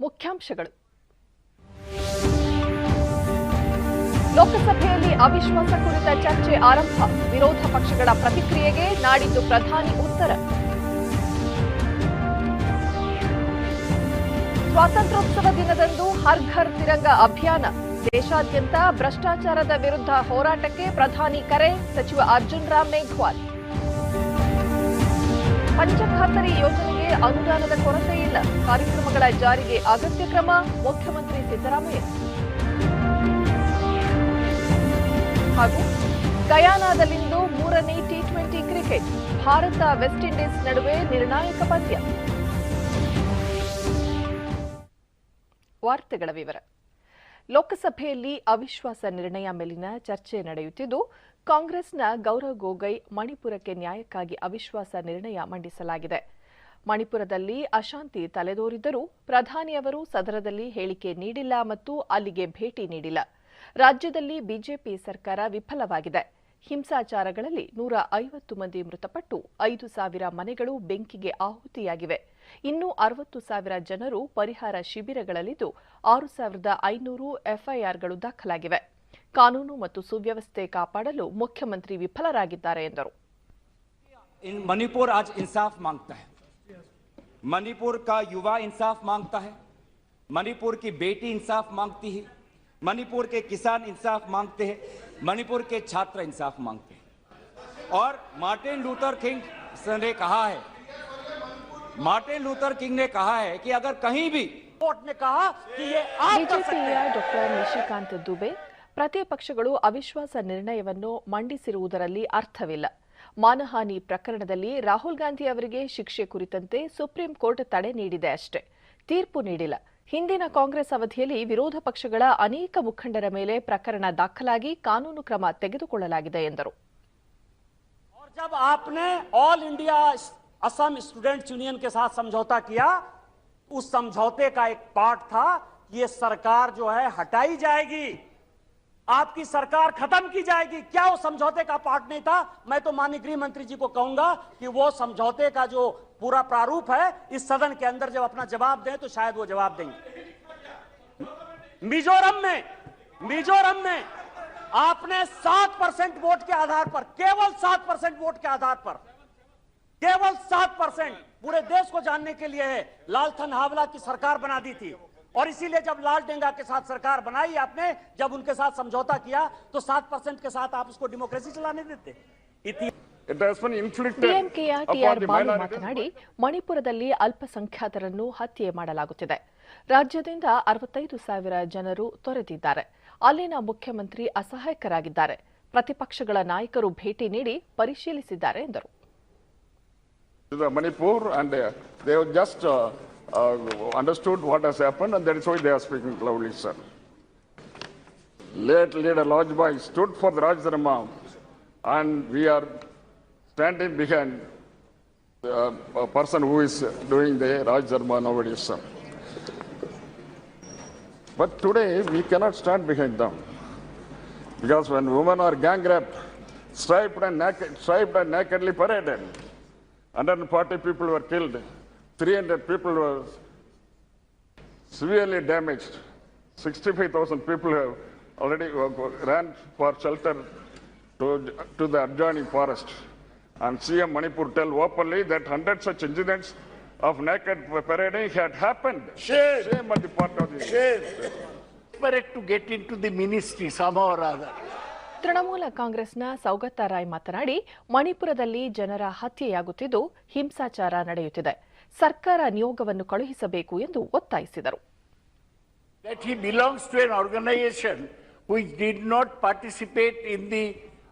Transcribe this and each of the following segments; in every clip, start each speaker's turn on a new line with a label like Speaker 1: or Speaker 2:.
Speaker 1: ಮುಖ್ಯಾಂಶಗಳು. ಲೋಕಸಭೆಯಲ್ಲಿ ಅವಿಶ್ವಾಸ ಕುರಿತ ಚರ್ಚೆ ಆರಂಭ. ವಿರೋಧ ಪಕ್ಷಗಳ ಪ್ರತಿಕ್ರಿಯೆಗೆ ನಾಡಿದ್ದು ಪ್ರಧಾನಿ ಉತ್ತರ. ಸ್ವಾತಂತ್ರ್ಯೋತ್ಸವ ದಿನದಂದು ಹರ್ ಘರ್ ತಿರಂಗ ಅಭಿಯಾನ. ದೇಶಾದ್ಯಂತ ಭ್ರಷ್ಟಾಚಾರದ ವಿರುದ್ಧ ಹೋರಾಟಕ್ಕೆ ಪ್ರಧಾನಿ ಕರೆ. ಸಚಿವ ಅರ್ಜುನ್ ರಾಮ್ ಮೇಘ್ವಾಲ್. ಪಂಚಖಾತರಿ ಯೋಜನೆಗೆ ಅನುದಾನದ ಕೊರತೆ ಇಲ್ಲ. ಕಾರ್ಯಕ್ರಮಗಳ ಜಾರಿಗೆ ಅಗತ್ಯ ಕ್ರಮ. ಮುಖ್ಯಮಂತ್ರಿ ಸಿದ್ದರಾಮಯ್ಯ. ಹಾಗೂ ಗಯಾನಾದಲ್ಲಿಂದು 3ನೇ ಟಿ20 ಕ್ರಿಕೆಟ್. ಭಾರತ ವೆಸ್ಟ್ ಇಂಡೀಸ್ ನಡುವೆ ನಿರ್ಣಾಯಕ ಪಂದ್ಯ. ವಾರ್ತೆಗಳ ವಿವರ. ಲೋಕಸಭೆಯಲ್ಲಿ ಅವಿಶ್ವಾಸ ನಿರ್ಣಯ ಮೇಲಿನ ಚರ್ಚೆ ನಡೆಯುತ್ತಿದ್ದು, ಕಾಂಗ್ರೆಸ್ನ ಗೌರವ್ ಗೊಗೊಯ್ ಮಣಿಪುರಕ್ಕೆ ನ್ಯಾಯಕ್ಕಾಗಿ ಅವಿಶ್ವಾಸ ನಿರ್ಣಯ ಮಂಡಿಸಲಾಗಿದೆ. ಮಣಿಪುರದಲ್ಲಿ ಅಶಾಂತಿ ತಲೆದೋರಿದ್ದರೂ ಪ್ರಧಾನಿಯವರು ಸದನದಲ್ಲಿ ಹೇಳಿಕೆ ನೀಡಿಲ್ಲ ಮತ್ತು ಅಲ್ಲಿಗೆ ಭೇಟಿ ನೀಡಿಲ್ಲ. ರಾಜ್ಯದಲ್ಲಿ ಬಿಜೆಪಿ ಸರ್ಕಾರ ವಿಫಲವಾಗಿದೆ. ಹಿಂಸಾಚಾರಗಳಲ್ಲಿ 150 ಮಂದಿ ಮೃತಪಟ್ಟು 5,000 ಮನೆಗಳು ಬೆಂಕಿಗೆ ಆಹುತಿಯಾಗಿವೆ. ಇನ್ನು 60,000 ಜನರು ಪರಿಹಾರ ಶಿಬಿರಗಳಲ್ಲಿದ್ದು 6,500 ಎಫ್ಐಆರ್ಗಳು ದಾಖಲಾಗಿವೆ. ಕಾನೂನು ಮತ್ತು ಸುವ್ಯವಸ್ಥೆ ಕಾಪಾಡಲು ಮುಖ್ಯಮಂತ್ರಿ ವಿಫಲರಾಗಿದ್ದಾರೆ ಎಂದರು.
Speaker 2: मणिपुर आज इंसाफ मांगता है. मणिपुर का युवा इंसाफ मांगता है. मणिपुर की बेटी इंसाफ मांगती है. मणिपुर के किसान इंसाफ मांगते हैं. मणिपुर के छात्र इंसाफ मांगते हैं. और मार्टिन लूथर किंग ने कहा है, कि अगर कहीं भी कोर्ट ने कहा कि ये
Speaker 1: ಬಿಜೆಪಿಯ ಡಾಕ್ಟರ್ ನಿಶಿಕಾಂತ್ ದುಬೆ ಪ್ರತಿಪಕ್ಷಗಳು ಅವಿಶ್ವಾಸ ನಿರ್ಣಯವನ್ನು ಮಂಡಿಸಿರುವುದರಲ್ಲಿ ಅರ್ಥವಿಲ್ಲ. ಮಾನಹಾನಿ ಪ್ರಕರಣದಲ್ಲಿ ರಾಹುಲ್ ಗಾಂಧಿ ಅವರಿಗೆ ಶಿಕ್ಷೆ ಕುರಿತಂತೆ ಸುಪ್ರೀಂ ಕೋರ್ಟ್ ತಡೆ ನೀಡಿದೆ ಅಷ್ಟೇ, ತೀರ್ಪು ನೀಡಿಲ್ಲ. ಹಿಂದಿನ ಕಾಂಗ್ರೆಸ್ ಅವಧಿಯಲ್ಲಿ ವಿರೋಧ ಪಕ್ಷಗಳ ಅನೇಕ ಮುಖಂಡರ ಮೇಲೆ ಪ್ರಕರಣ ದಾಖಲಾಗಿ ಕಾನೂನು ಕ್ರಮ ತೆಗೆದುಕೊಳ್ಳಲಾಗಿದೆ ಎಂದರು.
Speaker 3: जब आपने all India Assam students union के साथ समझौता किया, उस समझौते का एक पार्ट था कि ये सरकार जो है हटाई जाएगी, आपकी सरकार खत्म की जाएगी. क्या वो समझौते का पार्ट नहीं था? मैं तो माननीय गृह मंत्री जी को कहूंगा कि वो समझौते का जो पूरा प्रारूप है इस सदन के अंदर जब अपना जवाब दें तो शायद वो जवाब देंगे. मिजोरम में आपने 7% वोट के आधार पर, केवल 7% वोट के आधार पर, केवल 7% पूरे देश को जानने के लिए है, लालथन हावला की सरकार बना दी थी. और इसीलिए जब लाल डेंगा के साथ सरकार बनाई आपने, जब उनके साथ समझौता किया तो 7% के साथ आप उसको डेमोक्रेसी चलाने देते.
Speaker 1: ಡಿಎಂಕೆಯ ಟಿಆರ್ ಬಾಲು ಮಾತನಾಡಿ, ಮಣಿಪುರದಲ್ಲಿ ಅಲ್ಪಸಂಖ್ಯಾತರನ್ನು ಹತ್ಯೆ ಮಾಡಲಾಗುತ್ತಿದೆ. ರಾಜ್ಯದಿಂದ 65,000 ಜನರು ತೊರೆದಿದ್ದಾರೆ. ಅಲ್ಲಿನ ಮುಖ್ಯಮಂತ್ರಿ ಅಸಹಾಯಕರಾಗಿದ್ದಾರೆ. ಪ್ರತಿಪಕ್ಷಗಳ ನಾಯಕರು ಭೇಟಿ ನೀಡಿ ಪರಿಶೀಲಿಸಿದ್ದಾರೆ ಎಂದರು.
Speaker 4: Manipur and they have just understood what has happened, and that is why they are speaking loudly, sir. Late leader Lajpai stood for the Raj Dharma, and we are standing behind a person who is doing the Raj Dharma nowadays, sir. But today we cannot stand behind them, because when women are gang raped, striped and nakedly paraded, 140 people were killed, 300 people were severely damaged, 65,000 people have already ran for shelter to the adjoining forest. And CM Manipur tell openly that 100 such incidents of naked parading had happened. Shame on the part of the
Speaker 3: Desperate to get into the ministry somehow or other.
Speaker 1: Trinamool ಕಾಂಗ್ರೆಸ್ನ ಸೌಗತಾ ರಾಯ್ ಮಾತನಾಡಿ, ಮಣಿಪುರದಲ್ಲಿ ಜನರ ಹತ್ಯೆಯಾಗುತ್ತಿದ್ದು ಹಿಂಸಾಚಾರ ನಡೆಯುತ್ತಿದೆ. ಸರ್ಕಾರ ನಿಯೋಗವನ್ನು ಕಳುಹಿಸಬೇಕು ಎಂದು ಒತ್ತಾಯಿಸಿದರು.
Speaker 5: That he belongs to an organization which did not participate in the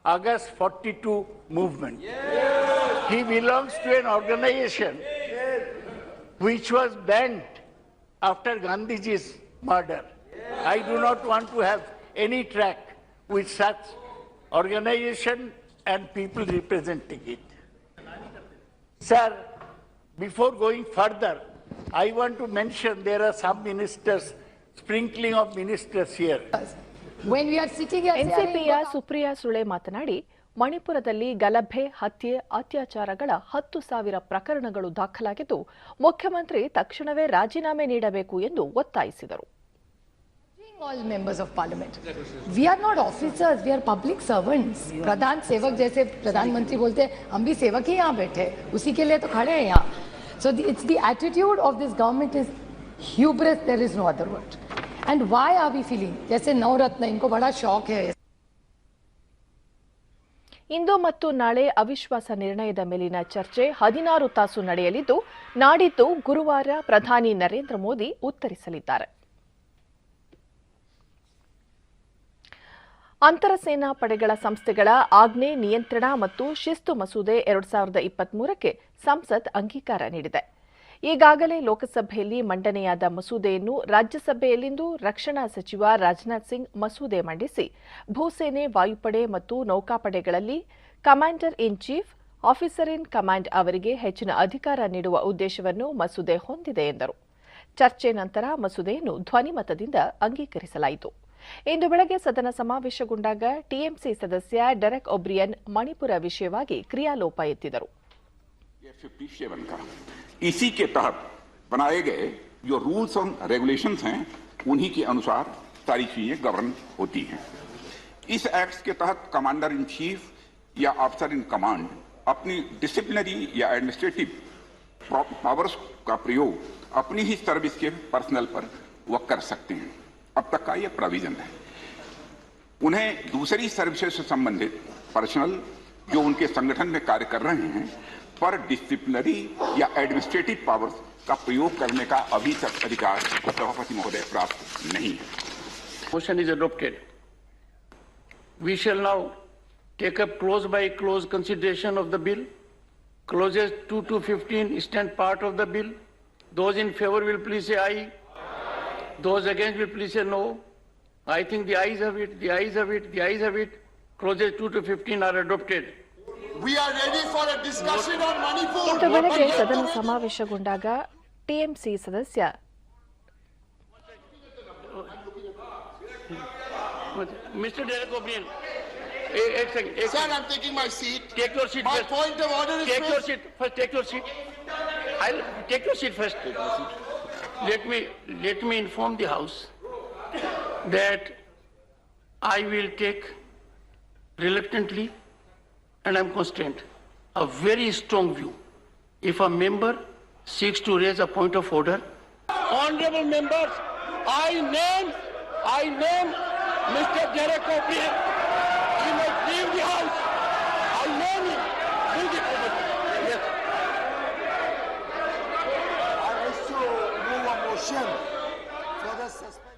Speaker 5: August 42 movement. He belongs to an organization which was banned after Gandhiji's murder. I do not want to have any track with such organization and people representing it. Sir, before going further, I want to mention there are some ministers, sprinkling of ministers here.
Speaker 1: ಎನ್ಸಿಪಿಯ Supriya ಸುಳೆ ಮಾತನಾಡಿ, ಮಣಿಪುರದಲ್ಲಿ ಗಲಭೆ, ಹತ್ಯೆ, ಅತ್ಯಾಚಾರಗಳ 10,000 ಪ್ರಕರಣಗಳು ದಾಖಲಾಗಿದ್ದು, ಮುಖ್ಯಮಂತ್ರಿ ತಕ್ಷಣವೇ ರಾಜೀನಾಮೆ ನೀಡಬೇಕು ಎಂದು ಒತ್ತಾಯಿಸಿದರು.
Speaker 6: All members of parliament. We are not officers, we are public servants. प्रधान सेवक जैसे प्रधानमंत्री बोलते हैं, हम भी सेवक ही यहाँ बैठे, उसी के लिए तो खड़े हैं यहाँ. So it's the attitude of this government is hubris, there is no other word. And why are we feeling? जैसे नवरत्न इनको बड़ा शौक है.
Speaker 1: ಇಂದು ಮತ್ತು ನಾಳೆ ಅವಿಶ್ವಾಸ ನಿರ್ಣಯದ ಮೇಲಿನ ಚರ್ಚೆ 16 ತಾಸು ನಡೆಯಲಿದ್ದು, ನಾಡಿದ್ದು ಗುರುವಾರ ಪ್ರಧಾನಿ ನರೇಂದ್ರ ಮೋದಿ ಉತ್ತರಿಸಲಿದ್ದಾರೆ. ಅಂತರ ಸೇನಾ ಪಡೆಗಳ ಸಂಸ್ಥೆಗಳ ಆಜ್ಞೆ ನಿಯಂತ್ರಣ ಮತ್ತು ಶಿಸ್ತು ಮಸೂದೆ 2023ಕ್ಕೆ ಸಂಸತ್ ಅಂಗೀಕಾರ ನೀಡಿದೆ. ಈಗಾಗಲೇ ಲೋಕಸಭೆಯಲ್ಲಿ ಮಂಡನೆಯಾದ ಮಸೂದೆಯನ್ನು ರಾಜ್ಯಸಭೆಯಲ್ಲಿಂದು ರಕ್ಷಣಾ ಸಚಿವ ರಾಜನಾಥ್ ಸಿಂಗ್ ಮಸೂದೆ ಮಂಡಿಸಿ, ಭೂಸೇನೆ, ವಾಯುಪಡೆ ಮತ್ತು ನೌಕಾಪಡೆಗಳಲ್ಲಿ commander in chief, officer in command ಅವರಿಗೆ ಹೆಚ್ಚಿನ ಅಧಿಕಾರ ನೀಡುವ ಉದ್ದೇಶವನ್ನು ಮಸೂದೆ ಹೊಂದಿದೆ ಎಂದರು. ಚರ್ಚೆ ನಂತರ ಮಸೂದೆಯನ್ನು ಧ್ವನಿಮತದಿಂದ ಅಂಗೀಕರಿಸಲಾಯಿತು. ಇಂದು ಬೆಳಗ್ಗೆ ಸದನ ಸಮಾವೇಶಗೊಂಡಾಗ ಟಿಎಂಸಿ ಸದಸ್ಯ ಡೆರೆಕ್ ಒಬ್ರಿಯನ್ ಮಣಿಪುರ ವಿಷಯವಾಗಿ ಕ್ರಿಯಾಲೋಪ ಎತ್ತಿದರು.
Speaker 7: 57 का इसी के तहत बनाए गए जो रूल्स और रेगुलेशंस हैं उन्हीं के अनुसार सारी चीजें गवर्न होती हैं. इस एक्ट के तहत कमांडर इन चीफ या ऑफिसर इन कमांड अपनी डिसिप्लिनरी या एडमिनिस्ट्रेटिव पावर्स का प्रयोग अपनी ही सर्विस के पर्सनल पर वह कर सकते हैं. अब तक का यह प्रोविजन है. उन्हें दूसरी सर्विसेज से संबंधित पर्सनल जो उनके संगठन में कार्य कर रहे हैं पर डिसिप्लिनरी या एडमिनिस्ट्रेटिव पावर्स का प्रयोग करने का अभी तक अधिकार सभापति महोदय प्राप्त नहीं है.
Speaker 5: Motion is adopted. We shall now take up clause by clause consideration of the bill. Clauses 2 to 15 stand part of the bill. Those in favor will please say aye. Those against will please say no. I think the ayes have it, the ayes have it, the ayes have it. Clauses 2 to 15 are adopted.
Speaker 8: We are ready for a discussion on Manipur.
Speaker 1: ಇಂದು ಬೆಳಗ್ಗೆ ಸದನ ಸಮಾವೇಶಗೊಂಡಾಗ TMC ಸದಸ್ಯ
Speaker 5: Mr. Derek O'Brien, एक second.
Speaker 8: Sir, I'm taking my seat.
Speaker 5: Take your seat
Speaker 8: My
Speaker 5: first.
Speaker 8: point of order is
Speaker 5: Take your seat first. Take your seat. I'll take your seat first. Let me inform the House that I will take reluctantly, and I'm constrained, a very strong view. If a member seeks to raise a point of order, honorable members, I name Mr. Derek O'Brien. He must leave the House. I name him. Leave the House. Yes.
Speaker 8: I wish to move a motion for the suspension.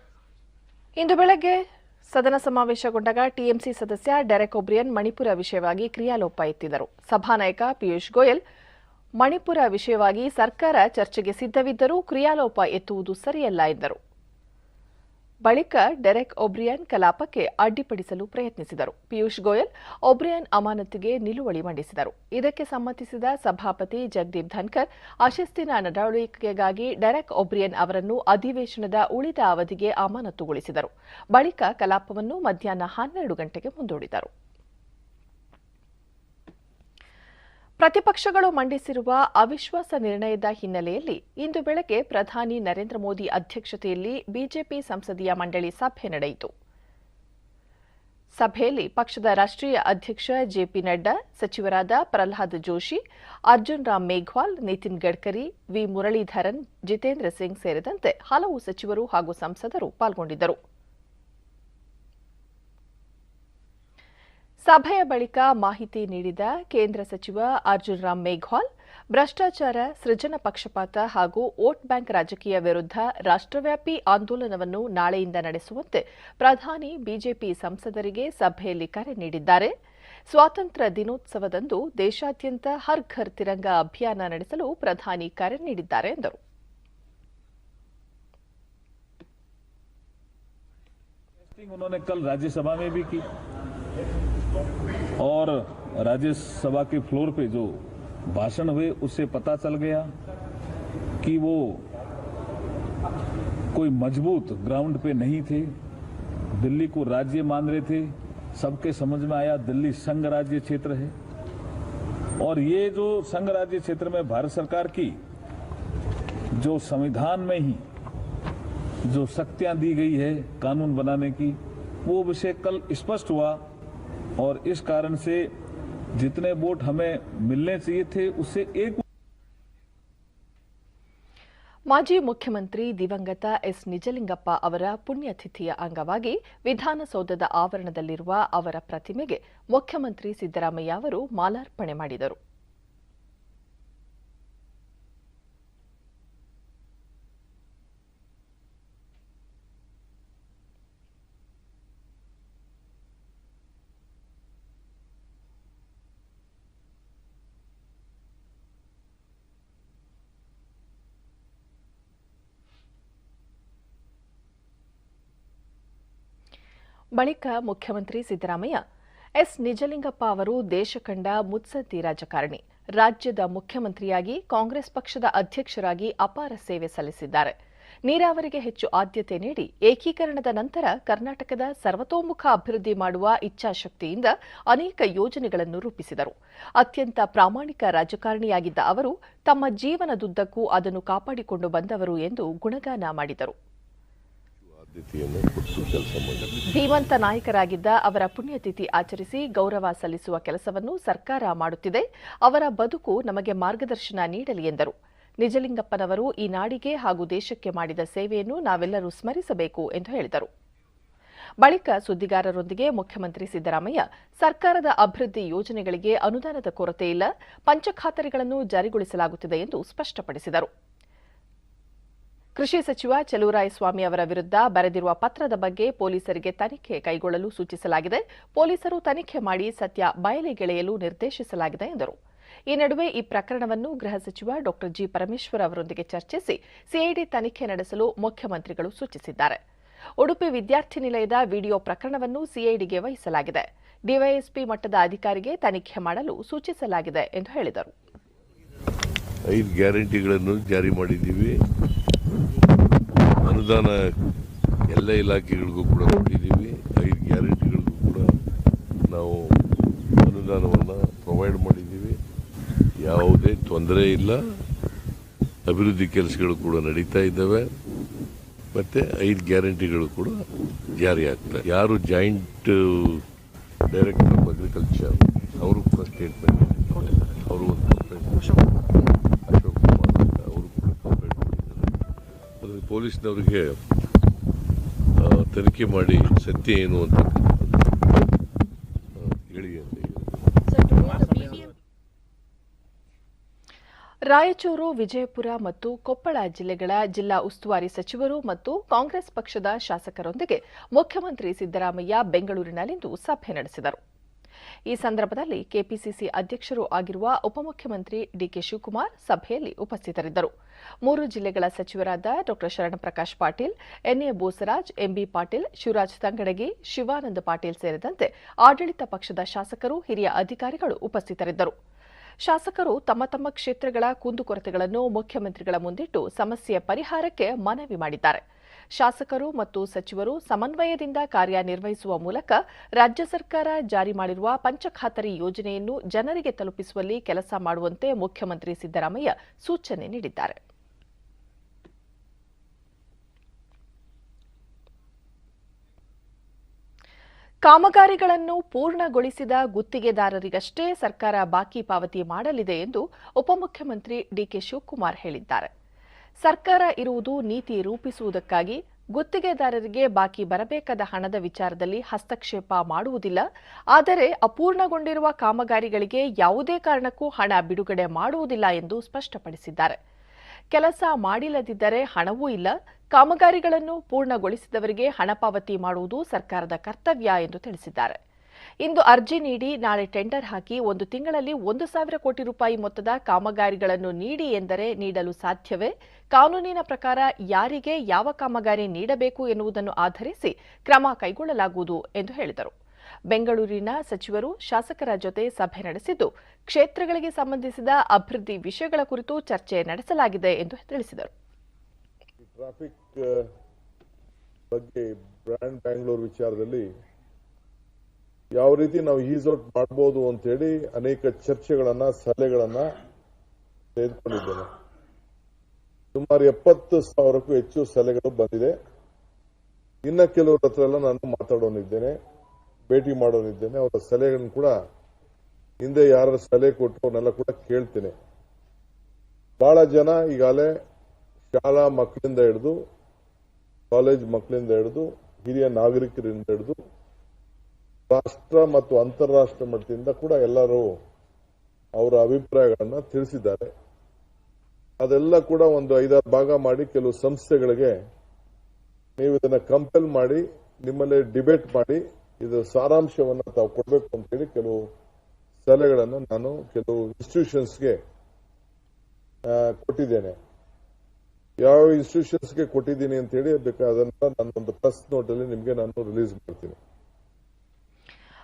Speaker 1: ಇಂದು ಬೆಳಗ್ಗೆ ಸದನ ಸಮಾವೇಶಗೊಂಡಾಗ TMC ಸದಸ್ಯ Derek O'Brien Manipur ವಿಷಯವಾಗಿ ಕ್ರಿಯಾಲೋಪ ಎತ್ತಿದರು. ಸಭಾನಾಯಕ ಪಿಯೂಷ್ ಗೋಯಲ್ ಮಣಿಪುರ ವಿಷಯವಾಗಿ ಸರ್ಕಾರ ಚರ್ಚೆಗೆ ಸಿದ್ಧವಿದ್ದರೂ ಕ್ರಿಯಾಲೋಪ ಎತ್ತುವುದು ಸರಿಯಲ್ಲ ಎಂದರು. ಬಳಿಕ ಡೆರೆಕ್ ಒಬ್ರಿಯನ್ ಕಲಾಪಕ್ಕೆ ಅಡ್ಡಿಪಡಿಸಲು ಪ್ರಯತ್ನಿಸಿದರು. ಪಿಯೂಷ್ ಗೋಯಲ್ ಒಬ್ರಿಯನ್ ಅಮಾನತಿಗೆ ನಿಲುವಳಿ ಮಂಡಿಸಿದರು. ಇದಕ್ಕೆ ಸಮ್ಮತಿಸಿದ ಸಭಾಪತಿ ಜಗದೀಪ್ ಧನ್ಕರ್ ಅಶಿಸ್ತಿನ ನಡವಳಿಕೆಗಾಗಿ ಡೆರೆಕ್ ಒಬ್ರಿಯನ್ ಅವರನ್ನು ಅಧಿವೇಶನದ ಉಳಿದ ಅವಧಿಗೆ ಅಮಾನತುಗೊಳಿಸಿದರು. ಬಳಿಕ ಕಲಾಪವನ್ನು ಮಧ್ಯಾಹ್ನ 12 ಗಂಟೆಗೆ ಮುಂದೂಡಿದರು. ಪ್ರತಿಪಕ್ಷಗಳು ಮಂಡಿಸಿರುವ ಅವಿಶ್ವಾಸ ನಿರ್ಣಯದ ಹಿನ್ನೆಲೆಯಲ್ಲಿ ಇಂದು ಬೆಳಗ್ಗೆ ಪ್ರಧಾನಿ ನರೇಂದ್ರ ಮೋದಿ ಅಧ್ಯಕ್ಷತೆಯಲ್ಲಿ ಬಿಜೆಪಿ ಸಂಸದೀಯ ಮಂಡಳಿ ಸಭೆ ನಡೆಯಿತು. ಸಭೆಯಲ್ಲಿ ಪಕ್ಷದ ರಾಷ್ಟ್ರೀಯ ಅಧ್ಯಕ್ಷ ಜೆಪಿ ನಡ್ಡಾ, ಸಚಿವರಾದ ಪ್ರಹ್ಲಾದ್ ಜೋಶಿ, ಅರ್ಜುನ್ ರಾಮ್ ಮೇಘ್ವಾಲ್, ನಿತಿನ್ ಗಡ್ಕರಿ, ವಿ ಮುರಳೀಧರನ್, ಜಿತೇಂದ್ರ ಸಿಂಗ್ ಸೇರಿದಂತೆ ಹಲವು ಸಚಿವರು ಹಾಗೂ ಸಂಸದರು ಪಾಲ್ಗೊಂಡಿದ್ದರು. ಸಭೆಯ ಬಳಿಕ ಮಾಹಿತಿ ನೀಡಿದ ಕೇಂದ್ರ ಸಚಿವ ಅರ್ಜುನ್ ರಾಮ್ ಮೇಘ್ವಾಲ್, ಭ್ರಷ್ಟಾಚಾರ, ಸೃಜನ ಪಕ್ಷಪಾತ ಹಾಗೂ ವೋಟ್ ಬ್ಯಾಂಕ್ ರಾಜಕೀಯ ವಿರುದ್ಧ ರಾಷ್ಟ್ರವ್ಯಾಪಿ ಆಂದೋಲನವನ್ನು ನಾಳೆಯಿಂದ ನಡೆಸುವಂತೆ ಪ್ರಧಾನಿ ಬಿಜೆಪಿ ಸಂಸದರಿಗೆ ಸಭೆಯಲ್ಲಿ ಕರೆ ನೀಡಿದ್ದಾರೆ. ಸ್ವಾತಂತ್ರ್ಯ ದಿನೋತ್ಸವದಂದು ದೇಶಾದ್ಯಂತ ಹರ್ ಘರ್ ತಿರಂಗ ಅಭಿಯಾನ ನಡೆಸಲು ಪ್ರಧಾನಿ ಕರೆ ನೀಡಿದ್ದಾರೆ ಎಂದರು.
Speaker 9: उन्होंने कल राज्यसभा में भी की और राज्यसभा के फ्लोर पे जो भाषण हुए उससे पता चल गया कि वो कोई मजबूत ग्राउंड पे नहीं थे, दिल्ली को राज्य मान रहे थे, सबके समझ में आया दिल्ली संघ राज्य क्षेत्र है और ये जो संघ राज्य क्षेत्र में भारत सरकार की जो संविधान में ही जो शक्तियां दी गई है कानून बनाने की, वो विषय कल स्पष्ट हुआ और इस कारण से जितने वोट हमें मिलने चाहिए थे उससे एक।
Speaker 1: ಮಾಜಿ ಮುಖ್ಯಮಂತ್ರಿ ದಿವಂಗತ ಎಸ್ ನಿಜಲಿಂಗಪ್ಪ ಅವರ ಪುಣ್ಯತಿಥಿಯ ಅಂಗವಾಗಿ ವಿಧಾನಸೌಧದ ಆವರಣದಲ್ಲಿರುವ ಅವರ ಪ್ರತಿಮೆಗೆ ಮುಖ್ಯಮಂತ್ರಿ ಸಿದ್ದರಾಮಯ್ಯ ಅವರು ಮಾಲಾರ್ಪಣೆ ಮಾಡಿದರು. ಬಳಿಕ ಮುಖ್ಯಮಂತ್ರಿ ಸಿದ್ದರಾಮಯ್ಯ ಎಸ್ ನಿಜಲಿಂಗಪ್ಪ ಅವರು ದೇಶ ಕಂಡ ಮುತ್ಸದ್ದಿ ರಾಜಕಾರಣಿ, ರಾಜ್ಯದ ಮುಖ್ಯಮಂತ್ರಿಯಾಗಿ ಕಾಂಗ್ರೆಸ್ ಪಕ್ಷದ ಅಧ್ಯಕ್ಷರಾಗಿ ಅಪಾರ ಸೇವೆ ಸಲ್ಲಿಸಿದ್ದಾರೆ. ನೀರಾವರಿಗೆ ಹೆಚ್ಚು ಆದ್ಯತೆ ನೀಡಿ ಏಕೀಕರಣದ ನಂತರ ಕರ್ನಾಟಕದ ಸರ್ವತೋಮುಖ ಅಭಿವೃದ್ಧಿ ಮಾಡುವ ಇಚ್ಛಾಶಕ್ತಿಯಿಂದ ಅನೇಕ ಯೋಜನೆಗಳನ್ನು ರೂಪಿಸಿದರು. ಅತ್ಯಂತ ಪ್ರಾಮಾಣಿಕ ರಾಜಕಾರಣಿಯಾಗಿದ್ದ ಅವರು ತಮ್ಮ ಜೀವನದುದ್ದಕ್ಕೂ ಅದನ್ನು ಕಾಪಾಡಿಕೊಂಡು ಬಂದವರು ಎಂದು ಗುಣಗಾನ ಮಾಡಿದರು. ಧೀಮಂತ ನಾಯಕರಾಗಿದ್ದ ಅವರ ಪುಣ್ಯತಿಥಿ ಆಚರಿಸಿ ಗೌರವ ಸಲ್ಲಿಸುವ ಕೆಲಸವನ್ನು ಸರ್ಕಾರ ಮಾಡುತ್ತಿದೆ. ಅವರ ಬದುಕು ನಮಗೆ ಮಾರ್ಗದರ್ಶನ ನೀಡಲಿ ಎಂದರು. ನಿಜಲಿಂಗಪ್ಪನವರು ಈ ನಾಡಿಗೆ ಹಾಗೂ ದೇಶಕ್ಕೆ ಮಾಡಿದ ಸೇವೆಯನ್ನು ನಾವೆಲ್ಲರೂ ಸ್ಮರಿಸಬೇಕು ಎಂದು ಹೇಳಿದರು. ಬಳಿಕ ಸುದ್ದಿಗಾರರೊಂದಿಗೆ ಮುಖ್ಯಮಂತ್ರಿ ಸಿದ್ದರಾಮಯ್ಯ ಸರ್ಕಾರದ ಅಭಿವೃದ್ಧಿ ಯೋಜನೆಗಳಿಗೆ ಅನುದಾನದ ಕೊರತೆ ಇಲ್ಲ, ಪಂಚಖಾತರಿಗಳನ್ನು ಜಾರಿಗೊಳಿಸಲಾಗುತ್ತಿದೆ ಎಂದು ಸ್ಪಷ್ಟಪಡಿಸಿದರು. ಕೃಷಿ ಸಚಿವ ಚಲುವರಾಯಸ್ವಾಮಿ ಅವರ ವಿರುದ್ಧ ಬರೆದಿರುವ ಪತ್ರದ ಬಗ್ಗೆ ಪೊಲೀಸರಿಗೆ ತನಿಖೆ ಕೈಗೊಳ್ಳಲು ಸೂಚಿಸಲಾಗಿದೆ. ಪೊಲೀಸರು ತನಿಖೆ ಮಾಡಿ ಸತ್ಯ ಬಯಲಿಗೆಳೆಯಲು ನಿರ್ದೇಶಿಸಲಾಗಿದೆ ಎಂದರು. ಈ ನಡುವೆ ಈ ಪ್ರಕರಣವನ್ನು ಗೃಹ ಸಚಿವ ಡಾ ಜಿ ಪರಮೇಶ್ವರ್ ಅವರೊಂದಿಗೆ ಚರ್ಚಿಸಿ ಸಿಐಡಿ ತನಿಖೆ ನಡೆಸಲು ಮುಖ್ಯಮಂತ್ರಿಗಳು ಸೂಚಿಸಿದ್ದಾರೆ. ಉಡುಪಿ ವಿದ್ಯಾರ್ಥಿ ನಿಲಯದ ವಿಡಿಯೋ ಪ್ರಕರಣವನ್ನು ಸಿಐಡಿಗೆ ವಹಿಸಲಾಗಿದೆ. ಡಿವೈಎಸ್ಪಿ ಮಟ್ಟದ ಅಧಿಕಾರಿಗೆ ತನಿಖೆ ಮಾಡಲು ಸೂಚಿಸಲಾಗಿದೆ ಎಂದು ಹೇಳಿದರು.
Speaker 10: 5 ಗ್ಯಾರಂಟಿಗಳನ್ನು ಜಾರಿ ಮಾಡಿದ್ದೀವಿ. ಅನುದಾನ ಎಲ್ಲ ಇಲಾಖೆಗಳಿಗೂ ಕೂಡ ಕೊಟ್ಟಿದ್ದೀವಿ. 5 ಗ್ಯಾರಂಟಿಗಳಿಗೂ ಕೂಡ ನಾವು ಅನುದಾನವನ್ನು ಪ್ರೊವೈಡ್ ಮಾಡಿದ್ದೀವಿ. ಯಾವುದೇ ತೊಂದರೆ ಇಲ್ಲ. ಅಭಿವೃದ್ಧಿ ಕೆಲಸಗಳು ಕೂಡ ನಡೀತಾ ಇದ್ದಾವೆ. ಮತ್ತೆ 5 ಗ್ಯಾರಂಟಿಗಳು ಕೂಡ ಜಾರಿ ಆಗ್ತವೆ. ಯಾರು ಜಾಯಿಂಟ್ ಡೈರೆಕ್ಟರ್ ಆಫ್ ಅಗ್ರಿಕಲ್ಚರ್ ಅವರು ಕೂಡ ಸ್ಟೇಟ್ಮೆಂಟ್ ಅವರು ಒಂದು ಕಂಪ್ಲೇಂಟ್ ಅಶೋಕ್ ಕುಮಾರ್ ಅವರು ಕೂಡ ಕಂಪ್ಲೇಂಟ್ ಮಾಡಿದ್ದಾರೆ. ಪೊಲೀಸ್ನವರಿಗೆ ತನಿಖೆ ಮಾಡಿ ಸತ್ಯ ಏನು ಅಂತ ಹೇಳಿ ಅಂತ
Speaker 1: ರಾಯಚೂರು, ವಿಜಯಪುರ ಮತ್ತು ಕೊಪ್ಪಳ ಜಿಲ್ಲೆಗಳ ಜಿಲ್ಲಾ ಉಸ್ತುವಾರಿ ಸಚಿವರು ಮತ್ತು ಕಾಂಗ್ರೆಸ್ ಪಕ್ಷದ ಶಾಸಕರೊಂದಿಗೆ ಮುಖ್ಯಮಂತ್ರಿ ಸಿದ್ದರಾಮಯ್ಯ ಬೆಂಗಳೂರಿನಲ್ಲಿಂದು ಸಭೆ ನಡೆಸಿದರು. ಈ ಸಂದರ್ಭದಲ್ಲಿ ಕೆಪಿಸಿಸಿ ಅಧ್ಯಕ್ಷರೂ ಆಗಿರುವ ಉಪಮುಖ್ಯಮಂತ್ರಿ ಡಿಕೆ ಶಿವಕುಮಾರ್ ಸಭೆಯಲ್ಲಿ ಉಪಸ್ಥಿತರಿದ್ದರು. 3 ಜಿಲ್ಲೆಗಳ ಸಚಿವರಾದ ಡಾ ಶರಣಪ್ರಕಾಶ್ ಪಾಟೀಲ್, ಎನ್ಎ ಬೋಸರಾಜ್, ಎಂಬಿ ಪಾಟೀಲ್, ಶಿವರಾಜ್ ತಂಗಡಗಿ, ಶಿವಾನಂದ ಪಾಟೀಲ್ ಸೇರಿದಂತೆ ಆಡಳಿತ ಪಕ್ಷದ ಶಾಸಕರು, ಹಿರಿಯ ಅಧಿಕಾರಿಗಳು ಉಪಸ್ಥಿತರಿದ್ದರು. ಶಾಸಕರು ತಮ್ಮ ತಮ್ಮ ಕ್ಷೇತ್ರಗಳ ಕುಂದುಕೊರತೆಗಳನ್ನು ಮುಖ್ಯಮಂತ್ರಿಗಳ ಮುಂದಿಟ್ಟು ಸಮಸ್ಯೆಯ ಪರಿಹಾರಕ್ಕೆ ಮನವಿ ಮಾಡಿದ್ದಾರೆ. ಶಾಸಕರು ಮತ್ತು ಸಚಿವರು ಸಮನ್ವಯದಿಂದ ಕಾರ್ಯನಿರ್ವಹಿಸುವ ಮೂಲಕ ರಾಜ್ಯ ಸರ್ಕಾರ ಜಾರಿ ಮಾಡಿರುವ ಪಂಚಖಾತರಿ ಯೋಜನೆಯನ್ನು ಜನರಿಗೆ ತಲುಪಿಸುವಲ್ಲಿ ಕೆಲಸ ಮಾಡುವಂತೆ ಮುಖ್ಯಮಂತ್ರಿ ಸಿದ್ದರಾಮಯ್ಯ ಸೂಚನೆ ನೀಡಿದ್ದಾರೆ. ಕಾಮಗಾರಿಗಳನ್ನು ಪೂರ್ಣಗೊಳಿಸಿದ ಗುತ್ತಿಗೆದಾರರಿಗಷ್ಟೇ ಸರ್ಕಾರ ಬಾಕಿ ಪಾವತಿ ಮಾಡಲಿದೆ ಎಂದು ಉಪಮುಖ್ಯಮಂತ್ರಿ ಡಿಕೆ ಶಿವಕುಮಾರ್ ಹೇಳಿದ್ದಾರೆ. ಸರ್ಕಾರ ಇರುವುದು ನೀತಿ ರೂಪಿಸುವುದಕ್ಕಾಗಿ, ಗುತ್ತಿಗೆದಾರರಿಗೆ ಬಾಕಿ ಬರಬೇಕಾದ ಹಣದ ವಿಚಾರದಲ್ಲಿ ಹಸ್ತಕ್ಷೇಪ ಮಾಡುವುದಿಲ್ಲ. ಆದರೆ ಅಪೂರ್ಣಗೊಂಡಿರುವ ಕಾಮಗಾರಿಗಳಿಗೆ ಯಾವುದೇ ಕಾರಣಕ್ಕೂ ಹಣ ಬಿಡುಗಡೆ ಮಾಡುವುದಿಲ್ಲ ಎಂದು ಸ್ಪಷ್ಟಪಡಿಸಿದ್ದಾರೆ. ಕೆಲಸ ಮಾಡಿಲ್ಲದಿದ್ದರೆ ಹಣವೂ ಇಲ್ಲ. ಕಾಮಗಾರಿಗಳನ್ನು ಪೂರ್ಣಗೊಳಿಸಿದವರಿಗೆ ಹಣ ಪಾವತಿ ಮಾಡುವುದು ಸರ್ಕಾರದ ಕರ್ತವ್ಯ ಎಂದು ತಿಳಿಸಿದ್ದಾರೆ. ಇಂದು ಅರ್ಜಿ ನೀಡಿ ನಾಳೆ ಟೆಂಡರ್ ಹಾಕಿ 1 ತಿಂಗಳಲ್ಲಿ 1,000 ಕೋಟಿ ರೂಪಾಯಿ ಮೊತ್ತದ ಕಾಮಗಾರಿಗಳನ್ನು ನೀಡಿ ಎಂದರೆ ನೀಡಲು ಸಾಧ್ಯವೇ? ಕಾನೂನಿನ ಪ್ರಕಾರ ಯಾರಿಗೆ ಯಾವ ಕಾಮಗಾರಿ ನೀಡಬೇಕು ಎನ್ನುವುದನ್ನು ಆಧರಿಸಿ ಕ್ರಮ ಕೈಗೊಳ್ಳಲಾಗುವುದು ಎಂದು ಹೇಳಿದರು. ಬೆಂಗಳೂರಿನ ಸಚಿವರು ಶಾಸಕರ ಜೊತೆ ಸಭೆ ನಡೆಸಿದ್ದು ಕ್ಷೇತ್ರಗಳಿಗೆ ಸಂಬಂಧಿಸಿದ ಅಭಿವೃದ್ಧಿ ವಿಷಯಗಳ ಕುರಿತು ಚರ್ಚೆ ನಡೆಸಲಾಗಿದೆ ಎಂದು ತಿಳಿಸಿದರು.
Speaker 11: ಟ್ರಾಫಿಕ್ ಬಗ್ಗೆ ಬ್ರ್ಯಾಂಡ್ ಬ್ಯಾಂಗ್ಳೂರು ವಿಚಾರದಲ್ಲಿ
Speaker 10: ಯಾವ ರೀತಿ ನಾವು ಈಸ್ ಔಟ್ ಮಾಡಬಹುದು ಅಂತೇಳಿ ಅನೇಕ ಚರ್ಚೆಗಳನ್ನ ಸಲಹೆಗಳನ್ನ ತೆಗೆದುಕೊಂಡಿದ್ದೇನೆ. ಸುಮಾರು 70,000ಕ್ಕೂ ಹೆಚ್ಚು ಸಲಹೆಗಳು ಬಂದಿದೆ. ಇನ್ನ ಕೆಲವರ ಹತ್ರ ಎಲ್ಲ ನಾನು ಮಾತಾಡೋನಿದ್ದೇನೆ, ಭೇಟಿ ಮಾಡೋನಿದ್ದೇನೆ. ಅವರ ಸಲಹೆಗಳನ್ನು ಕೂಡ ಹಿಂದೆ ಯಾರ ಸಲಹೆ ಕೊಟ್ಟರು ಅವನ್ನೆಲ್ಲ ಕೂಡ ಕೇಳ್ತೇನೆ. ಬಹಳ ಜನ ಈಗಾಗಲೇ ಶಾಲಾ ಮಕ್ಕಳಿಂದ ಹಿಡಿದು ಕಾಲೇಜ್ ಮಕ್ಕಳಿಂದ ಹಿಡಿದು ಹಿರಿಯ ನಾಗರಿಕರಿಂದ ಹಿಡಿದು ರಾಷ್ಟ್ರ ಮತ್ತು ಅಂತಾರಾಷ್ಟ್ರ ಮಟ್ಟದಿಂದ ಕೂಡ ಎಲ್ಲರೂ ಅವರ ಅಭಿಪ್ರಾಯಗಳನ್ನು ತಿಳಿಸಿದ್ದಾರೆ. ಅದೆಲ್ಲ ಕೂಡ ಒಂದು 5-6 ಭಾಗ ಮಾಡಿ ಕೆಲವು ಸಂಸ್ಥೆಗಳಿಗೆ ನೀವು ಇದನ್ನ ಕಂಪೆಲ್ ಮಾಡಿ ನಿಮ್ಮಲ್ಲೇ ಡಿಬೇಟ್ ಮಾಡಿ ಇದರ ಸಾರಾಂಶವನ್ನು ತಾವು ಕೊಡಬೇಕು ಅಂತ ಹೇಳಿ ಕೆಲವು ಸಲಹೆಗಳನ್ನು ನಾನು ಕೆಲವು ಇನ್ಸ್ಟಿಟ್ಯೂಷನ್ಸ್ಗೆ ಕೊಟ್ಟಿದ್ದೇನೆ. ಯಾವ ಇನ್ಸ್ಟಿಟ್ಯೂಷನ್ಸ್ಗೆ ಕೊಟ್ಟಿದ್ದೀನಿ ಅಂತ ಹೇಳಿ ಅದನ್ನ ನಾನೊಂದು ಪ್ರೆಸ್ ನೋಟ್ ಅಲ್ಲಿ ನಿಮಗೆ ನಾನು ರಿಲೀಸ್ ಮಾಡ್ತೀನಿ.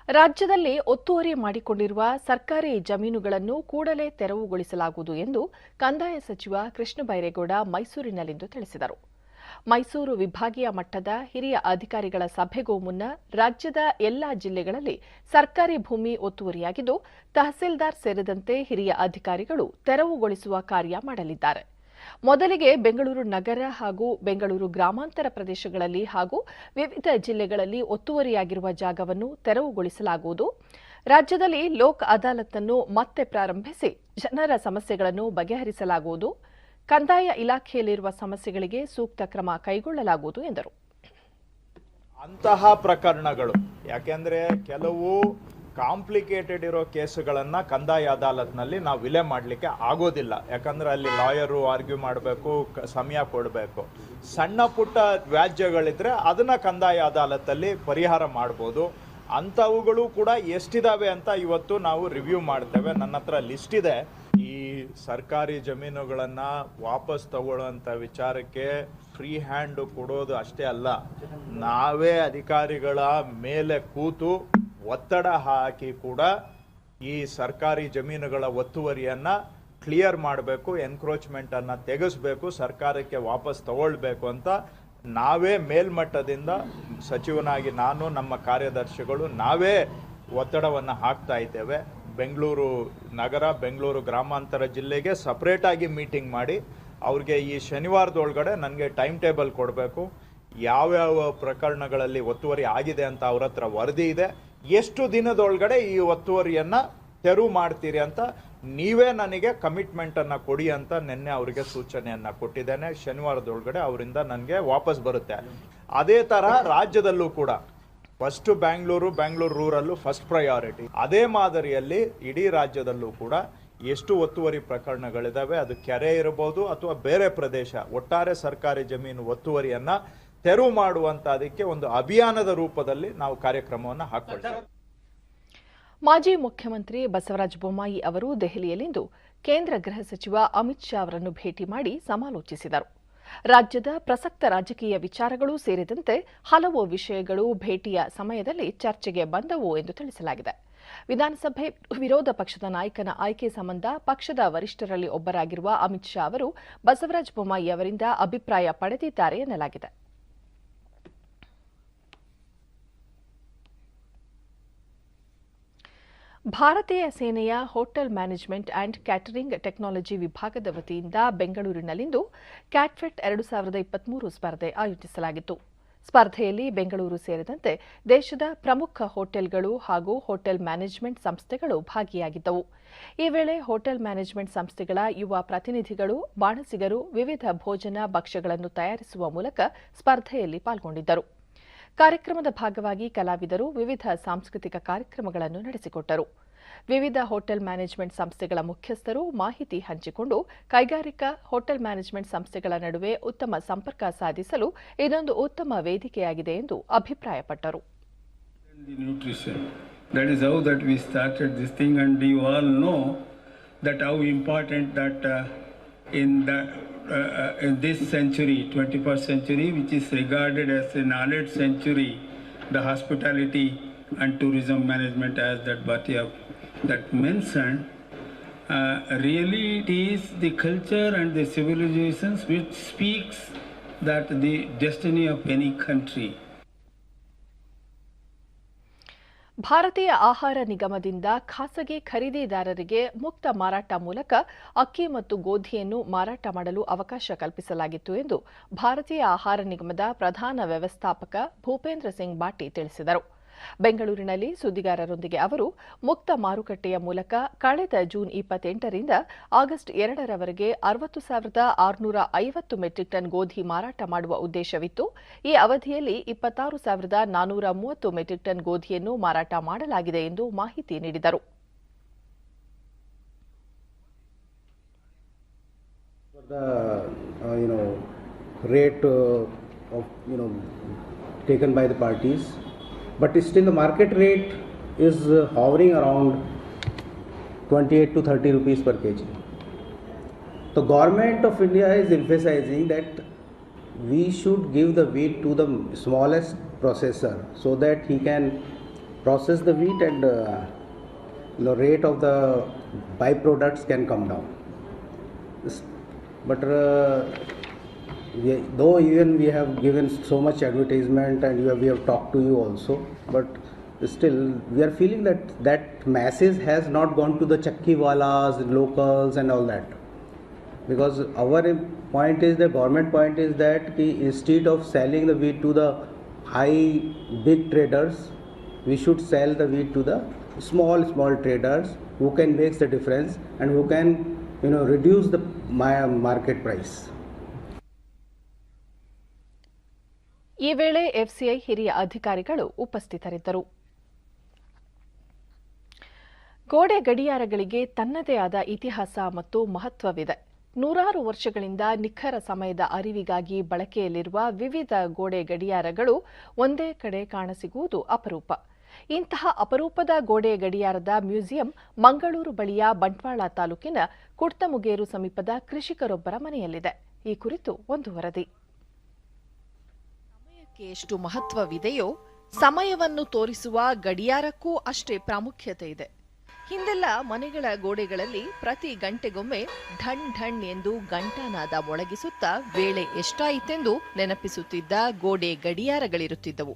Speaker 1: ರಾಜ್ಯದಲ್ಲಿ ಒತ್ತುವರಿ ಮಾಡಿಕೊಂಡಿರುವ ಸರ್ಕಾರಿ ಜಮೀನುಗಳನ್ನು ಕೂಡಲೇ ತೆರವುಗೊಳಿಸಲಾಗುವುದು ಎಂದು ಕಂದಾಯ ಸಚಿವ ಕೃಷ್ಣ ಬೈರೇಗೌಡ ಮೈಸೂರಿನಲ್ಲಿಂದು ತಿಳಿಸಿದರು. ಮೈಸೂರು ವಿಭಾಗೀಯ ಮಟ್ಟದ ಹಿರಿಯ ಅಧಿಕಾರಿಗಳ ಸಭೆಗೂ ಮುನ್ನ ರಾಜ್ಯದ ಎಲ್ಲಾ ಜಿಲ್ಲೆಗಳಲ್ಲಿ ಸರ್ಕಾರಿ ಭೂಮಿ ಒತ್ತುವರಿಯಾಗಿದ್ದು, ತಹಸೀಲ್ದಾರ್ ಸೇರಿದಂತೆ ಹಿರಿಯ ಅಧಿಕಾರಿಗಳು ತೆರವುಗೊಳಿಸುವ ಕಾರ್ಯ ಮಾಡಲಿದ್ದಾರೆ. ಮೊದಲಿಗೆ ಬೆಂಗಳೂರು ನಗರ ಹಾಗೂ ಬೆಂಗಳೂರು ಗ್ರಾಮಾಂತರ ಪ್ರದೇಶಗಳಲ್ಲಿ ಹಾಗೂ ವಿವಿಧ ಜಿಲ್ಲೆಗಳಲ್ಲಿ ಒತ್ತುವರಿಯಾಗಿರುವ ಜಾಗವನ್ನು ತೆರವುಗೊಳಿಸಲಾಗುವುದು. ರಾಜ್ಯದಲ್ಲಿ ಲೋಕ್ ಅದಾಲತ್ ಅನ್ನು ಮತ್ತೆ ಪ್ರಾರಂಭಿಸಿ ಜನರ ಸಮಸ್ಯೆಗಳನ್ನು ಬಗೆಹರಿಸಲಾಗುವುದು. ಕಂದಾಯ ಇಲಾಖೆಯಲ್ಲಿರುವ ಸಮಸ್ಯೆಗಳಿಗೆ ಸೂಕ್ತ ಕ್ರಮ ಕೈಗೊಳ್ಳಲಾಗುವುದು ಎಂದರು.
Speaker 11: ಅಂತಹ ಪ್ರಕರಣಗಳು ಯಾಕೆಂದ್ರೆ ಕೆಲವು ಕಾಂಪ್ಲಿಕೇಟೆಡ್ ಇರೋ ಕೇಸುಗಳನ್ನ ಕಂದಾಯ ಅದಾಲತ್ನಲ್ಲಿ ನಾವು ವಿಲೆ ಮಾಡಲಿಕ್ಕೆ ಆಗೋದಿಲ್ಲ. ಯಾಕಂದ್ರೆ ಅಲ್ಲಿ ಲಾಯರು ಆರ್ಗ್ಯೂ ಮಾಡಬೇಕು, ಸಮಯ ಕೊಡಬೇಕು. ಸಣ್ಣ ಪುಟ್ಟ ವ್ಯಾಜ್ಯಗಳಿದ್ರೆ ಅದನ್ನ ಕಂದಾಯ ಅದಾಲತ್ತಲ್ಲಿ ಪರಿಹಾರ ಮಾಡ್ಬೋದು. ಅಂಥವುಗಳು ಕೂಡ ಎಷ್ಟಿದಾವೆ ಅಂತ ಇವತ್ತು ನಾವು ರಿವ್ಯೂ ಮಾಡ್ತೇವೆ. ನನ್ನ ಹತ್ರ ಲಿಸ್ಟ್ ಇದೆ. ಈ ಸರ್ಕಾರಿ ಜಮೀನುಗಳನ್ನ ವಾಪಸ್ ತಗೊಳ್ಳುವಂಥ ವಿಚಾರಕ್ಕೆ ಫ್ರೀ ಹ್ಯಾಂಡ್ ಕೊಡೋದು ಅಷ್ಟೇ ಅಲ್ಲ, ನಾವೇ ಅಧಿಕಾರಿಗಳ ಮೇಲೆ ಕೂತು ಒತ್ತಡ ಹಾಕಿ ಕೂಡ ಈ ಸರ್ಕಾರಿ ಜಮೀನುಗಳ ಒತ್ತುವರಿಯನ್ನ ಕ್ಲಿಯರ್ ಮಾಡಬೇಕು, ಎನ್ಕ್ರೋಚ್ಮೆಂಟ್ ಅನ್ನ ತೆಗೆಸಬೇಕು, ಸರ್ಕಾರಕ್ಕೆ ವಾಪಸ್ ತಗೊಳ್ಬೇಕು ಅಂತ ನಾವೇ ಮೇಲ್ಮಟ್ಟದಿಂದ ಸಚಿವನಾಗಿ ನಾನು, ನಮ್ಮ ಕಾರ್ಯದರ್ಶಿಗಳು ನಾವೇ ಒತ್ತಡವನ್ನು ಹಾಕ್ತಾ ಇದ್ದೇವೆ. ಬೆಂಗಳೂರು ನಗರ, ಬೆಂಗಳೂರು ಗ್ರಾಮಾಂತರ ಜಿಲ್ಲೆಗೆ ಸಪ್ರೇಟ್ ಆಗಿ ಮೀಟಿಂಗ್ ಮಾಡಿ ಅವ್ರಿಗೆ ಈ ಶನಿವಾರದೊಳಗಡೆ ನನಗೆ ಟೈಮ್ ಟೇಬಲ್ ಕೊಡಬೇಕು. ಯಾವ್ಯಾವ ಪ್ರಕರಣಗಳಲ್ಲಿ ಒತ್ತುವರಿ ಆಗಿದೆ ಅಂತ ಅವ್ರ ಹತ್ರ ವರದಿ ಇದೆ, ಎಷ್ಟು ದಿನದೊಳಗಡೆ ಈ ಒತ್ತುವರಿಯನ್ನ ತೆರವು ಮಾಡ್ತೀರಿ ಅಂತ ನೀವೇ ನನಗೆ ಕಮಿಟ್ಮೆಂಟ್ ಅನ್ನ ಕೊಡಿ ಅಂತ ನಿನ್ನೆ ಅವರಿಗೆ ಸೂಚನೆಯನ್ನ ಕೊಟ್ಟಿದ್ದೇನೆ. ಶನಿವಾರದೊಳಗಡೆ ಅವರಿಂದ ನನಗೆ ವಾಪಸ್ ಬರುತ್ತೆ. ಅದೇ ತರ ರಾಜ್ಯದಲ್ಲೂ ಕೂಡ first Bengaluru rural first priority. ಅದೇ ಮಾದರಿಯಲ್ಲಿ ಇಡೀ ರಾಜ್ಯದಲ್ಲೂ ಕೂಡ ಎಷ್ಟು ಒತ್ತುವರಿ ಪ್ರಕರಣಗಳಿದಾವೆ, ಅದು ಕೆರೆ ಇರಬಹುದು ಅಥವಾ ಬೇರೆ ಪ್ರದೇಶ, ಒಟ್ಟಾರೆ ಸರ್ಕಾರಿ ಜಮೀನು ಒತ್ತುವರಿಯನ್ನ ತೆರವು ಮಾಡುವಂತದಕ್ಕೆ ಒಂದು ಅಭಿಯಾನದ ರೂಪದಲ್ಲಿ ನಾವು ಕಾರ್ಯಕ್ರಮವನ್ನು ಹಾಕಿಕೊಳ್ಳುತ್ತೇವೆ.
Speaker 1: ಮಾಜಿ ಮುಖ್ಯಮಂತ್ರಿ ಬಸವರಾಜ ಬೊಮ್ಮಾಯಿ ಅವರು ದೆಹಲಿಯಲ್ಲಿಂದು ಕೇಂದ್ರ ಗೃಹ ಸಚಿವ ಅಮಿತ್ ಶಾ ಅವರನ್ನು ಭೇಟಿ ಮಾಡಿ ಸಮಾಲೋಚಿಸಿದರು. ರಾಜ್ಯದ ಪ್ರಸಕ್ತ ರಾಜಕೀಯ ವಿಚಾರಗಳು ಸೇರಿದಂತೆ ಹಲವು ವಿಷಯಗಳು ಭೇಟಿಯ ಸಮಯದಲ್ಲಿ ಚರ್ಚೆಗೆ ಬಂದವು ಎಂದು ತಿಳಿಸಲಾಗಿದೆ. ವಿಧಾನಸಭೆ ವಿರೋಧ ಪಕ್ಷದ ನಾಯಕನ ಆಯ್ಕೆ ಸಂಬಂಧ ಪಕ್ಷದ ವರಿಷ್ಠರಲ್ಲಿ ಒಬ್ಬರಾಗಿರುವ ಅಮಿತ್ ಶಾ ಅವರು ಬಸವರಾಜ ಬೊಮ್ಮಾಯಿ ಅವರಿಂದ ಅಭಿಪ್ರಾಯ ಪಡೆದಿದ್ದಾರೆ ಎನ್ನಲಾಗಿದೆ. ಭಾರತೀಯ ಸೇನೆಯ hotel management and catering technology ವಿಭಾಗದ ವತಿಯಿಂದ ಬೆಂಗಳೂರಿನಲ್ಲಿಂದು ಕ್ಯಾಟ್ಫೆಟ್ 2023 ಸ್ಪರ್ಧೆ ಆಯೋಜಿಸಲಾಗಿತ್ತು. ಸ್ಪರ್ಧೆಯಲ್ಲಿ ಬೆಂಗಳೂರು ಸೇರಿದಂತೆ ದೇಶದ ಪ್ರಮುಖ ಹೋಟೆಲ್ಗಳು ಹಾಗೂ ಹೋಟೆಲ್ ಮ್ಯಾನೇಜ್ಮೆಂಟ್ ಸಂಸ್ಥೆಗಳು ಭಾಗಿಯಾಗಿದ್ದವು. ಈ ವೇಳೆ ಹೋಟೆಲ್ ಮ್ಯಾನೇಜ್ಮೆಂಟ್ ಸಂಸ್ಥೆಗಳ ಯುವ ಪ್ರತಿನಿಧಿಗಳು, ಬಾಣಸಿಗರು ವಿವಿಧ ಭೋಜನ ಭಕ್ಷ್ಯಗಳನ್ನು ತಯಾರಿಸುವ ಮೂಲಕ ಸ್ಪರ್ಧೆಯಲ್ಲಿ ಪಾಲ್ಗೊಂಡಿದ್ದರು. ಕಾರ್ಯಕ್ರಮದ ಭಾಗವಾಗಿ ಕಲಾವಿದರು ವಿವಿಧ ಸಾಂಸ್ಕೃತಿಕ ಕಾರ್ಯಕ್ರಮಗಳನ್ನು ನಡೆಸಿಕೊಟ್ಟರು. ವಿವಿಧ ಹೋಟೆಲ್ ಮ್ಯಾನೇಜ್ಮೆಂಟ್ ಸಂಸ್ಥೆಗಳ ಮುಖ್ಯಸ್ಥರು ಮಾಹಿತಿ ಹಂಚಿಕೊಂಡು ಕೈಗಾರಿಕಾ ಹೋಟೆಲ್ ಮ್ಯಾನೇಜ್ಮೆಂಟ್ ಸಂಸ್ಥೆಗಳ ನಡುವೆ ಉತ್ತಮ ಸಂಪರ್ಕ ಸಾಧಿಸಲು ಇದೊಂದು ಉತ್ತಮ ವೇದಿಕೆಯಾಗಿದೆ ಎಂದು ಅಭಿಪ್ರಾಯಪಟ್ಟರು.
Speaker 12: That is how that we started this thing, and you all know that how important that in this century, 21st century, which is regarded as a knowledge century, the hospitality and tourism management, as that Bhatia that mentioned, really it is the culture and the civilizations which speaks that the destiny of any country.
Speaker 1: ಭಾರತೀಯ ಆಹಾರ ನಿಗಮದಿಂದ ಖಾಸಗಿ ಖರೀದಿದಾರರಿಗೆ ಮುಕ್ತ ಮಾರಾಟ ಮೂಲಕ ಅಕ್ಕಿ ಮತ್ತು ಗೋಧಿಯನ್ನು ಮಾರಾಟ ಮಾಡಲು ಅವಕಾಶ ಕಲ್ಪಿಸಲಾಗಿತ್ತು ಎಂದು ಭಾರತೀಯ ಆಹಾರ ನಿಗಮದ ಪ್ರಧಾನ ವ್ಯವಸ್ಥಾಪಕ ಭೂಪೇಂದ್ರ ಸಿಂಗ್ ಬಾಟಿ ತಿಳಿಸಿದರು. ಬೆಂಗಳೂರಿನಲ್ಲಿ ಸುದ್ದಿಗಾರರೊಂದಿಗೆ ಅವರು ಮುಕ್ತ ಮಾರುಕಟ್ಟೆಯ ಮೂಲಕ ಕಳೆದ ಜೂನ್ 28ರಿಂದ ಆಗಸ್ಟ್ 2ರವರೆಗೆ 60,650 ಮೆಟ್ರಿಕ್ ಟನ್ ಗೋಧಿ ಮಾರಾಟ ಮಾಡುವ ಉದ್ದೇಶವಿತ್ತು. ಈ ಅವಧಿಯಲ್ಲಿ 26,430 ಮೆಟ್ರಿಕ್ ಟನ್ ಗೋಧಿಯನ್ನು ಮಾರಾಟ ಮಾಡಲಾಗಿದೆ ಎಂದು ಮಾಹಿತಿ ನೀಡಿದರು.
Speaker 13: taken by the parties, but still the market rate is hovering around 28 to 30 rupees per kg. The government of India is emphasizing that we should give the wheat to the smallest processor so that he can process the wheat and the rate of the byproducts can come down. But though even we have given so much advertisement and we have talked to you also, but still we are feeling that masses has not gone to the chakkiwalas, locals and all that. Because our point is, the government point is that instead of selling the wheat to the big traders, we should sell the wheat to the small traders who can make the difference and who can reduce the market price.
Speaker 1: ಈ ವೇಳೆ FCI ಹಿರಿಯ ಅಧಿಕಾರಿಗಳು ಉಪಸ್ಥಿತರಿದ್ದರು. ಗೋಡೆ ಗಡಿಯಾರಗಳಿಗೆ ತನ್ನದೇ ಆದ ಇತಿಹಾಸ ಮತ್ತು ಮಹತ್ವವಿದೆ. ನೂರಾರು ವರ್ಷಗಳಿಂದ ನಿಖರ ಸಮಯದ ಅರಿವಿಗಾಗಿ ಬಳಕೆಯಲ್ಲಿರುವ ವಿವಿಧ ಗೋಡೆ ಗಡಿಯಾರಗಳು ಒಂದೇ ಕಡೆ ಕಾಣಸಿಗುವುದು ಅಪರೂಪ. ಇಂತಹ ಅಪರೂಪದ ಗೋಡೆ ಗಡಿಯಾರದ ಮ್ಯೂಸಿಯಂ ಮಂಗಳೂರು ಬಳಿಯ ಬಂಟ್ವಾಳ ತಾಲೂಕಿನ ಕುಡ್ತಮುಗೇರು ಸಮೀಪದ ಕೃಷಿಕರೊಬ್ಬರ ಮನೆಯಲ್ಲಿದೆ. ಈ ಕುರಿತು ಒಂದು ವರದಿ. ಸಮಯಕ್ಕೆ ಎಷ್ಟು ಮಹತ್ವವಿದೆಯೋ ಸಮಯವನ್ನು ತೋರಿಸುವ ಗಡಿಯಾರಕ್ಕೂ ಅಷ್ಟೇ ಪ್ರಾಮುಖ್ಯತೆ ಇದೆ. ಹಿಂದೆಲ್ಲ ಮನೆಗಳ ಗೋಡೆಗಳಲ್ಲಿ ಪ್ರತಿ ಗಂಟೆಗೊಮ್ಮೆ ಢಣ್ ಢಣ್ ಎಂದು ಘಂಟಾನಾದ ಮೊಳಗಿಸುತ್ತಾ ವೇಳೆ ಎಷ್ಟಾಯಿತೆಂದು ನೆನಪಿಸುತ್ತಿದ್ದ ಗೋಡೆ ಗಡಿಯಾರಗಳಿರುತ್ತಿದ್ದವು.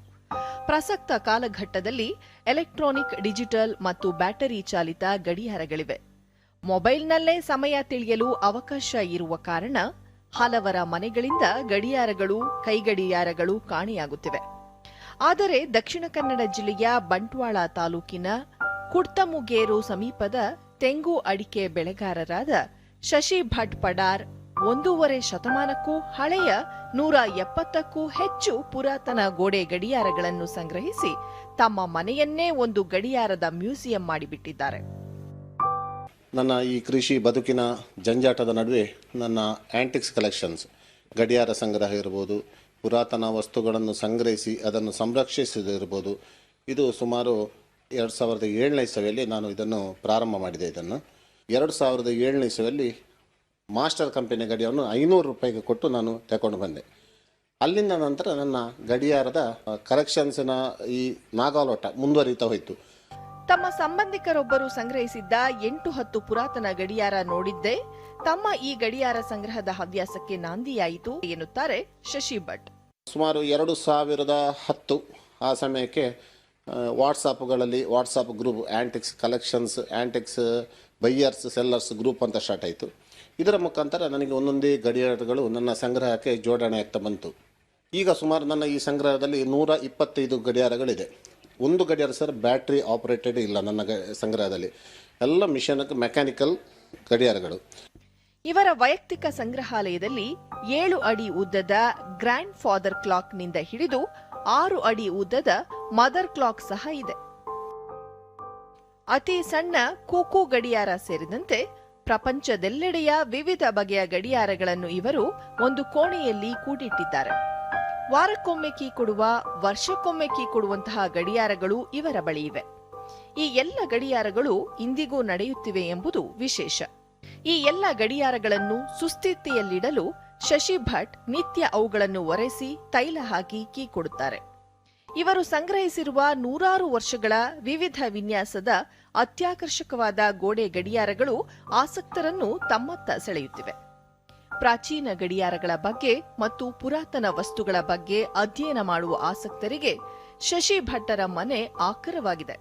Speaker 1: ಪ್ರಸಕ್ತ ಕಾಲಘಟ್ಟದಲ್ಲಿ ಎಲೆಕ್ಟ್ರಾನಿಕ್, ಡಿಜಿಟಲ್ ಮತ್ತು ಬ್ಯಾಟರಿ ಚಾಲಿತ ಗಡಿಯಾರಗಳಿವೆ. ಮೊಬೈಲ್ನಲ್ಲೇ ಸಮಯ ತಿಳಿಯಲು ಅವಕಾಶ ಇರುವ ಕಾರಣ ಹಲವರ ಮನೆಗಳಿಂದ ಗಡಿಯಾರಗಳು, ಕೈಗಡಿಯಾರಗಳು ಕಾಣೆಯಾಗುತ್ತಿವೆ. ಆದರೆ ದಕ್ಷಿಣ ಕನ್ನಡ ಜಿಲ್ಲೆಯ ಬಂಟ್ವಾಳ ತಾಲೂಕಿನ ಕುಡ್ತಮುಗೇರು ಸಮೀಪದ ತೆಂಗು ಅಡಿಕೆ ಬೆಳೆಗಾರರಾದ ಶಶಿ ಭಟ್ ಪಡಾರ್ 1.5 ಶತಮಾನಕ್ಕೂ ಹಳೆಯ 170ಕ್ಕೂ ಹೆಚ್ಚು ಪುರಾತನ ಗೋಡೆ ಗಡಿಯಾರಗಳನ್ನು ಸಂಗ್ರಹಿಸಿ ತಮ್ಮ ಮನೆಯನ್ನೇ ಒಂದು ಗಡಿಯಾರದ ಮ್ಯೂಸಿಯಂ ಮಾಡಿಬಿಟ್ಟಿದ್ದಾರೆ.
Speaker 14: ನನ್ನ ಈ ಕೃಷಿ ಬದುಕಿನ ಜಂಜಾಟದ ನಡುವೆ ನನ್ನ ಆಂಟಿಕ್ಸ್ ಕಲೆಕ್ಷನ್ಸ್, ಗಡಿಯಾರ ಸಂಗ್ರಹ ಇರ್ಬೋದು, ಪುರಾತನ ವಸ್ತುಗಳನ್ನು ಸಂಗ್ರಹಿಸಿ ಅದನ್ನು ಸಂರಕ್ಷಿಸುವುದಿರ್ಬೋದು, ಇದು ಸುಮಾರು 2007ನೇ ಇಸವಿಯಲ್ಲಿ ನಾನು ಇದನ್ನು ಪ್ರಾರಂಭ ಮಾಡಿದೆ. ಇದನ್ನು 2007ನೇ ಇಸವಿಯಲ್ಲಿ ಮಾಸ್ಟರ್ ಕಂಪನಿ ಗಡಿಯನ್ನು 500 ರೂಪಾಯಿಗೆ ಕೊಟ್ಟು ನಾನು ತಗೊಂಡು ಬಂದೆ. ಅಲ್ಲಿಂದ ನಂತರ ನನ್ನ ಗಡಿಯಾರದ ಕಲೆಕ್ಷನ್ಸ್ನ ಈ ನಾಗಾಲೋಟ ಮುಂದುವರಿತಾ ಹೋಯಿತು.
Speaker 1: ತಮ್ಮ ಸಂಬಂಧಿಕರೊಬ್ಬರು ಸಂಗ್ರಹಿಸಿದ್ದ 8-10 ಪುರಾತನ ಗಡಿಯಾರ ನೋಡಿದ್ದೇ ತಮ್ಮ ಈ ಗಡಿಯಾರ ಸಂಗ್ರಹದ ಹವ್ಯಾಸಕ್ಕೆ ನಾಂದಿಯಾಯಿತು ಎನ್ನುತ್ತಾರೆ ಶಶಿ ಭಟ್.
Speaker 14: ಸುಮಾರು 2010 ಆ ಸಮಯಕ್ಕೆ ವಾಟ್ಸಾಪ್ಗಳಲ್ಲಿ WhatsApp group antiques collections, antiques buyers sellers group ಅಂತ ಸ್ಟಾರ್ಟ್ ಆಯಿತು. ಇದರ ಮುಖಾಂತರ ನನಗೆ ಒಂದೊಂದೇ ಗಡಿಯಾರಗಳು ನನ್ನ ಸಂಗ್ರಹಕ್ಕೆ ಜೋಡಣೆ ಆಗ್ತಾ ಬಂತು. ಈಗ ಸುಮಾರು ನನ್ನ ಈ ಸಂಗ್ರಹದಲ್ಲಿ 125 ಗಡಿಯಾರಗಳಿದೆ. ಒಂದು ಗಡಿಯಾರ ಸರ್ ಬ್ಯಾಟ್ರಿ ಆಪರೇಟೆಡ್ ಇಲ್ಲ ನನ್ನ ಸಂಗ್ರಹದಲ್ಲಿ, ಎಲ್ಲ ಮೆಕ್ಯಾನಿಕಲ್ ಗಡಿಯಾರಗಳು.
Speaker 1: ಇವರ ವೈಯಕ್ತಿಕ ಸಂಗ್ರಹಾಲಯದಲ್ಲಿ 7 ಅಡಿ ಉದ್ದದ ಗ್ರ್ಯಾಂಡ್ ಫಾದರ್ ಕ್ಲಾಕ್ನಿಂದ ಹಿಡಿದು 6 ಅಡಿ ಉದ್ದದ ಮದರ್ ಕ್ಲಾಕ್ ಸಹ ಇದೆ. ಅತಿ ಸಣ್ಣ ಕೂಕು ಗಡಿಯಾರ ಸೇರಿದಂತೆ ಪ್ರಪಂಚದೆಲ್ಲೆಡೆಯ ವಿವಿಧ ಬಗೆಯ ಗಡಿಯಾರಗಳನ್ನು ಇವರು ಒಂದು ಕೋಣೆಯಲ್ಲಿ ಕೂಡಿಟ್ಟಿದ್ದಾರೆ. ವಾರಕ್ಕೊಮ್ಮೆ ಕೀ ಕೊಡುವ, ವರ್ಷಕ್ಕೊಮ್ಮೆ ಕೀ ಕೊಡುವಂತಹ ಗಡಿಯಾರಗಳು ಇವರ ಬಳಿ ಇವೆ. ಈ ಎಲ್ಲ ಗಡಿಯಾರಗಳು ಇಂದಿಗೂ ನಡೆಯುತ್ತಿವೆ ಎಂಬುದು ವಿಶೇಷ. ಈ ಎಲ್ಲ ಗಡಿಯಾರಗಳನ್ನು ಸುಸ್ಥಿತಿಯಲ್ಲಿಡಲು ಶಶಿ ಭಟ್ ನಿತ್ಯ ಅವುಗಳನ್ನು ಒರೆಸಿ ತೈಲ ಹಾಕಿ ಕೀ ಕೊಡುತ್ತಾರೆ. ಇವರು ಸಂಗ್ರಹಿಸಿರುವ ನೂರಾರು ವರ್ಷಗಳ ವಿವಿಧ ವಿನ್ಯಾಸದ ಅತ್ಯಾಕರ್ಷಕವಾದ ಗೋಡೆ ಗಡಿಯಾರಗಳು ಆಸಕ್ತರನ್ನು ತಮ್ಮತ್ತ ಸೆಳೆಯುತ್ತಿವೆ. ಪ್ರಾಚೀನ ಗಡಿಯಾರಗಳ ಬಗ್ಗೆ ಮತ್ತು ಪುರಾತನ ವಸ್ತುಗಳ ಬಗ್ಗೆ ಅಧ್ಯಯನ ಮಾಡುವ ಆಸಕ್ತರಿಗೆ ಶಶಿ ಭಟ್ಟರ ಮನೆ ಆಕರವಾಗಿದೆ.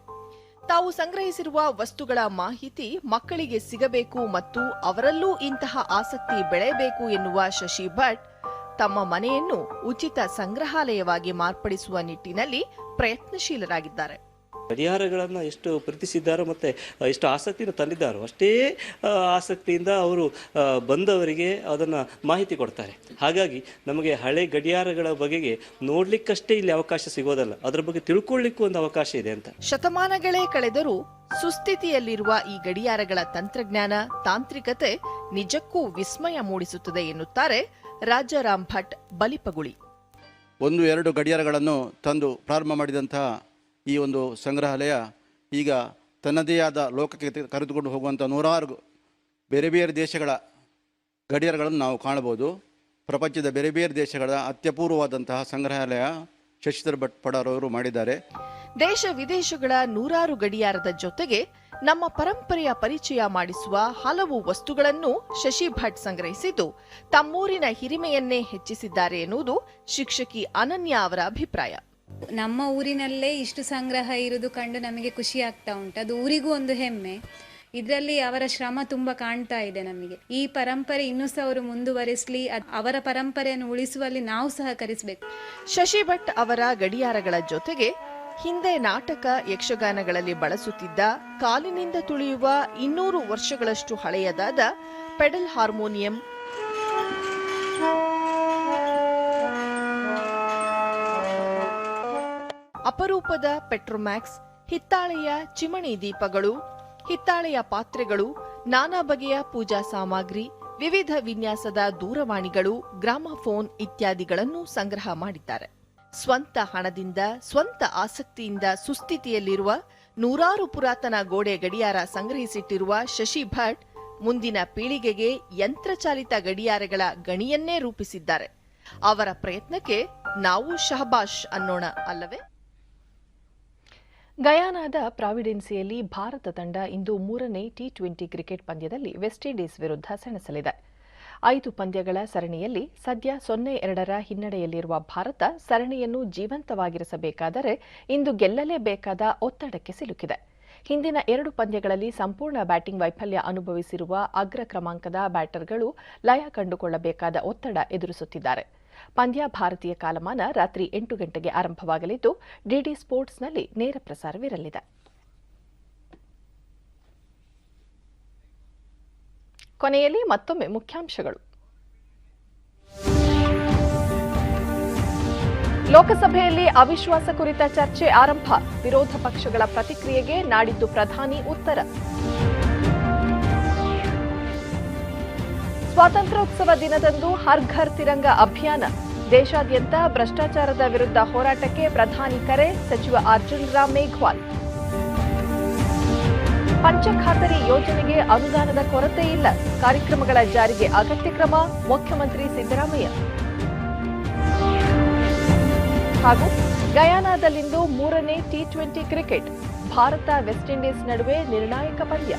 Speaker 1: ತಾವು ಸಂಗ್ರಹಿಸಿರುವ ವಸ್ತುಗಳ ಮಾಹಿತಿ ಮಕ್ಕಳಿಗೆ ಸಿಗಬೇಕು ಮತ್ತು ಅವರಲ್ಲೂ ಇಂತಹ ಆಸಕ್ತಿ ಬೆಳೆಯಬೇಕು ಎನ್ನುವ ಶಶಿ ಭಟ್ ತಮ್ಮ ಮನೆಯನ್ನು ಉಚಿತ ಸಂಗ್ರಹಾಲಯವಾಗಿ ಮಾರ್ಪಡಿಸುವ ನಿಟ್ಟಿನಲ್ಲಿ ಪ್ರಯತ್ನಶೀಲರಾಗಿದ್ದಾರೆ.
Speaker 15: ಗಡಿಯಾರಗಳನ್ನು ಎಷ್ಟು ಪ್ರೀತಿಸಿದ್ದಾರೋ ಮತ್ತು ಎಷ್ಟು ಆಸಕ್ತಿಯನ್ನು ತಂದಿದ್ದಾರೋ ಅಷ್ಟೇ ಆಸಕ್ತಿಯಿಂದ ಅವರು ಬಂದವರಿಗೆ ಅದನ್ನು ಮಾಹಿತಿ ಕೊಡ್ತಾರೆ. ಹಾಗಾಗಿ ನಮಗೆ ಹಳೆ ಗಡಿಯಾರಗಳ ಬಗೆಗೆ ನೋಡ್ಲಿಕ್ಕಷ್ಟೇ ಇಲ್ಲಿ ಅವಕಾಶ ಸಿಗೋದಲ್ಲ, ಅದರ ಬಗ್ಗೆ ತಿಳ್ಕೊಳ್ಳಿಕ್ಕೂ ಒಂದು ಅವಕಾಶ ಇದೆ ಅಂತ.
Speaker 1: ಶತಮಾನಗಳೇ ಕಳೆದರೂ ಸುಸ್ಥಿತಿಯಲ್ಲಿರುವ ಈ ಗಡಿಯಾರಗಳ ತಂತ್ರಜ್ಞಾನ, ತಾಂತ್ರಿಕತೆ ನಿಜಕ್ಕೂ ವಿಸ್ಮಯ ಮೂಡಿಸುತ್ತದೆ ಎನ್ನುತ್ತಾರೆ ರಾಜಾರಾಮ್ ಭಟ್ ಬಲಿಪಗುಳಿ.
Speaker 16: 1-2 ಗಡಿಯಾರಗಳನ್ನು ತಂದು ಪ್ರಾರಂಭ ಮಾಡಿದಂತಹ ಈ ಒಂದು ಸಂಗ್ರಹಾಲಯ ಈಗ ತನ್ನದೇ ಆದ ಲೋಕಕ್ಕೆ ಕರೆದುಕೊಂಡು ಹೋಗುವಂಥ 100 ಬೇರೆ ಬೇರೆ ದೇಶಗಳ ಗಡಿಯಾರಗಳನ್ನು ನಾವು ಕಾಣಬಹುದು. ಪ್ರಪಂಚದ ಬೇರೆ ಬೇರೆ ದೇಶಗಳ ಅತ್ಯಪೂರ್ವವಾದಂತಹ ಸಂಗ್ರಹಾಲಯ ಶಶಿಧರ್ ಭಟ್ ಪಡಾರವರು ಮಾಡಿದ್ದಾರೆ.
Speaker 1: ದೇಶ ವಿದೇಶಗಳ 100 ಗಡಿಯಾರದ ಜೊತೆಗೆ ನಮ್ಮ ಪರಂಪರೆಯ ಪರಿಚಯ ಮಾಡಿಸುವ ಹಲವು ವಸ್ತುಗಳನ್ನು ಶಶಿ ಭಟ್ ಸಂಗ್ರಹಿಸಿದ್ದು ತಮ್ಮೂರಿನ ಹಿರಿಮೆಯನ್ನೇ ಹೆಚ್ಚಿಸಿದ್ದಾರೆ ಎನ್ನುವುದು ಶಿಕ್ಷಕಿ ಅನನ್ಯ ಅವರ ಅಭಿಪ್ರಾಯ.
Speaker 17: ನಮ್ಮ ಊರಿನಲ್ಲೇ ಇಷ್ಟು ಸಂಗ್ರಹ ಇರುವುದು ಕಂಡು ನಮಗೆ ಖುಷಿ ಆಗ್ತಾ ಉಂಟು. ಅದು ಊರಿಗೂ ಒಂದು ಹೆಮ್ಮೆ. ಇದರಲ್ಲಿ ಅವರ ಶ್ರಮ ತುಂಬಾ ಕಾಣ್ತಾ ಇದೆ ನಮಗೆ. ಈ ಪರಂಪರೆ ಇನ್ನೂ ಸಹ ಅವರು ಮುಂದುವರಿಸಲಿ, ಅವರ ಪರಂಪರೆಯನ್ನು ಉಳಿಸುವಲ್ಲಿ ನಾವು ಸಹಕರಿಸಬೇಕು.
Speaker 1: ಶಶಿ ಭಟ್ ಅವರ ಗಡಿಯಾರಗಳ ಜೊತೆಗೆ ಹಿಂದೆ ನಾಟಕ, ಯಕ್ಷಗಾನಗಳಲ್ಲಿ ಬಳಸುತ್ತಿದ್ದ ಕಾಲಿನಿಂದ ತುಳಿಯುವ 200 ವರ್ಷಗಳಷ್ಟು ಹಳೆಯದಾದ ಪೆಡಲ್ ಹಾರ್ಮೋನಿಯಂ, ಅಪರೂಪದ ಪೆಟ್ರೋಮ್ಯಾಕ್ಸ್, ಹಿತ್ತಾಳೆಯ ಚಿಮಣಿ ದೀಪಗಳು, ಹಿತ್ತಾಳೆಯ ಪಾತ್ರೆಗಳು, ನಾನಾ ಬಗೆಯ ಪೂಜಾ ಸಾಮಗ್ರಿ, ವಿವಿಧ ವಿನ್ಯಾಸದ ದೂರವಾಣಿಗಳು, ಗ್ರಾಮಫೋನ್ ಇತ್ಯಾದಿಗಳನ್ನು ಸಂಗ್ರಹ ಮಾಡಿದ್ದಾರೆ. ಸ್ವಂತ ಹಣದಿಂದ, ಸ್ವಂತ ಆಸಕ್ತಿಯಿಂದ ಸುಸ್ಥಿತಿಯಲ್ಲಿರುವ 100 ಪುರಾತನ ಗೋಡೆ ಗಡಿಯಾರ ಸಂಗ್ರಹಿಸಿಟ್ಟಿರುವ ಶಶಿ ಭಟ್ ಮುಂದಿನ ಪೀಳಿಗೆಗೆ ಯಂತ್ರಚಾಲಿತ ಗಡಿಯಾರಗಳ ಗಣಿಯನ್ನೇ ರೂಪಿಸಿದ್ದಾರೆ. ಅವರ ಪ್ರಯತ್ನಕ್ಕೆ ನಾವು ಶಹಬಾಷ್ ಅನ್ನೋಣ ಅಲ್ಲವೇ? ಗಯಾನಾದ ಪ್ರಾವಿಡೆನ್ಸಿಯಲ್ಲಿ ಭಾರತ ತಂಡ ಇಂದು 3ನೇ T20 ಕ್ರಿಕೆಟ್ ಪಂದ್ಯದಲ್ಲಿ ವೆಸ್ಟ್ ಇಂಡೀಸ್ ವಿರುದ್ಧ ಸೆಣಸಲಿದೆ. 5 ಪಂದ್ಯಗಳ ಸರಣಿಯಲ್ಲಿ ಸದ್ಯ 0-2ರ ಹಿನ್ನಡೆಯಲ್ಲಿರುವ ಭಾರತ ಸರಣಿಯನ್ನು ಜೀವಂತವಾಗಿರಿಸಬೇಕಾದರೆ ಇಂದು ಗೆಲ್ಲಲೇಬೇಕಾದ ಒತ್ತಡಕ್ಕೆ ಸಿಲುಕಿದೆ. ಹಿಂದಿನ 2 ಪಂದ್ಯಗಳಲ್ಲಿ ಸಂಪೂರ್ಣ ಬ್ಯಾಟಿಂಗ್ ವೈಫಲ್ಯ ಅನುಭವಿಸಿರುವ ಅಗ್ರ ಕ್ರಮಾಂಕದ ಬ್ಯಾಟರ್ಗಳು ಲಯ ಕಂಡುಕೊಳ್ಳಬೇಕಾದ ಒತ್ತಡ ಎದುರಿಸುತ್ತಿದ್ದಾರೆ. ಪಂದ್ಯ ಭಾರತೀಯ ಕಾಲಮಾನ ರಾತ್ರಿ 8 ಗಂಟೆಗೆ ಆರಂಭವಾಗಲಿದ್ದು ಡಿಡಿ ಸ್ಪೋರ್ಟ್ಸ್ನಲ್ಲಿ ನೇರ ಪ್ರಸಾರವಿರಲಿದೆ. ಕೊನೆಯಲ್ಲಿ ಮತ್ತೊಮ್ಮೆ ಮುಖ್ಯಾಂಶಗಳು. ಲೋಕಸಭೆಯಲ್ಲಿ ಅವಿಶ್ವಾಸ ಕುರಿತ ಚರ್ಚೆ ಆರಂಭ. ವಿರೋಧ ಪಕ್ಷಗಳ ಪ್ರತಿಕ್ರಿಯೆಗೆ ನಾಡಿದ್ದು ಪ್ರಧಾನಿ ಉತ್ತರ. ಸ್ವಾತಂತ್ರ್ಯೋತ್ಸವ ದಿನದಂದು ಹರ್ ಘರ್ ತಿರಂಗ ಅಭಿಯಾನ. ದೇಶಾದ್ಯಂತ ಭ್ರಷ್ಟಾಚಾರದ ವಿರುದ್ಧ ಹೋರಾಟಕ್ಕೆ ಪ್ರಧಾನಿ ಕರೆ. ಸಚಿವ ಅರ್ಜುನ್ ರಾಮ್ ಮೇಘ್ವಾಲ್. ಪಂಚಖಾತರಿ ಯೋಜನೆಗೆ ಅನುದಾನದ ಕೊರತೆ ಇಲ್ಲ. ಕಾರ್ಯಕ್ರಮಗಳ ಜಾರಿಗೆ ಅಗತ್ಯ ಕ್ರಮ. ಮುಖ್ಯಮಂತ್ರಿ ಸಿದ್ದರಾಮಯ್ಯ. ಹಾಗೂ ಗಯಾನಾದಲ್ಲಿಂದು 3ನೇ T20 cricket. Bharat West Indies ನಡುವೆ ನಿರ್ಣಾಯಕ ಪಂದ್ಯ.